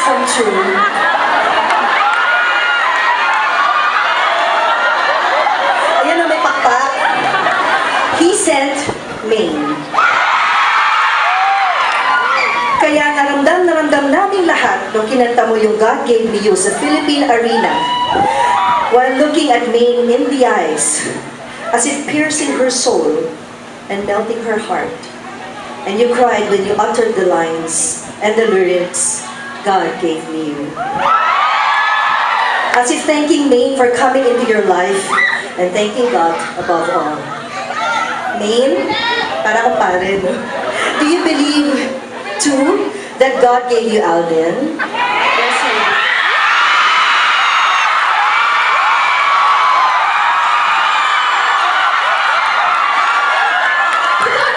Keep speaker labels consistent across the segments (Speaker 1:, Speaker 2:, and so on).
Speaker 1: come true. Ayan na, may pakpak. He sent Maine. Kaya naramdam namin lahat nung kinanta mo yung God Gave Me You sa Philippine Arena while looking at Maine in the eyes as if piercing her soul and melting her heart. And you cried when you uttered the lines and the lyrics, God gave me you. As if thanking Maine for coming into your life and thanking God above all. Maine, para ko pare, no? Do you believe too that God gave you Alden? Yes, sir.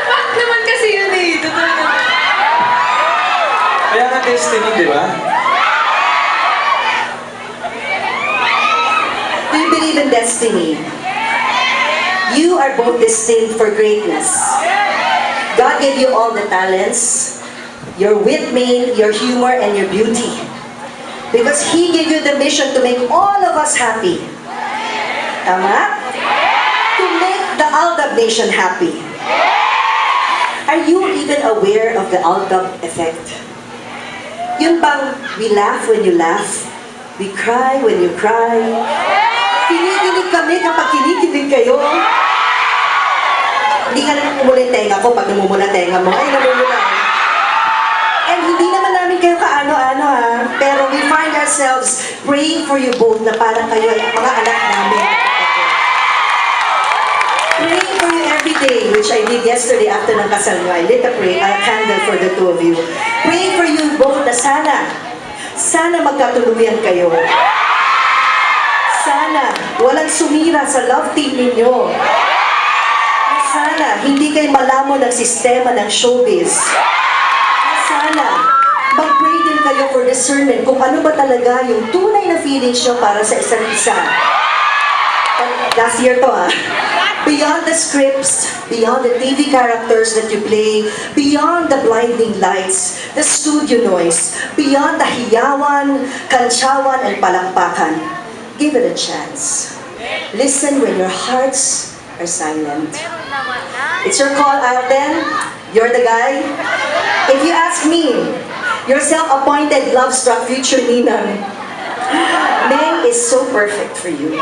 Speaker 2: Fact naman kasi yun eh. Totoo naman.
Speaker 3: Kaya nga destiny, di ba?
Speaker 1: Do you believe in destiny? You are both destined for greatness. God gave you all the talents, your wit, Maine, your humor, and your beauty. Because He gave you the mission to make all of us happy. Tama? To make the Aldab nation happy. Are you even aware of the Aldab effect? Yun bang we laugh when you laugh, we cry when you cry, kinikilig kami kapag kinikilig kayo. Hindi ka naman umula yung tenga ko pag namumula tenga mo. Ay, namumula. And hindi naman namin kayo kaano-ano ha. Pero we find ourselves praying for you both na parang kayo ay mga anak namin. Praying for you every day, which I did yesterday after ng kasal nyo. I lit a candle for the two of you. Praying for you both na sana magkatuluyan kayo. Sana walang sumira sa love team ninyo. Sana hindi kayo malamon ng sistema ng showbiz. Sana mag-pray din kayo for discernment kung ano ba talaga yung tunay na feelings nyo para sa isa't isa. Last year to ha. Beyond the scripts, beyond the TV characters that you play, beyond the blinding lights, the studio noise, beyond the hiyawan, kantsawan, and palakpakan, give it a chance. Listen when your hearts are silent. It's your call, Alden. You're the guy. If you ask me, your self-appointed love-struck future ninang, Meng is so perfect for you.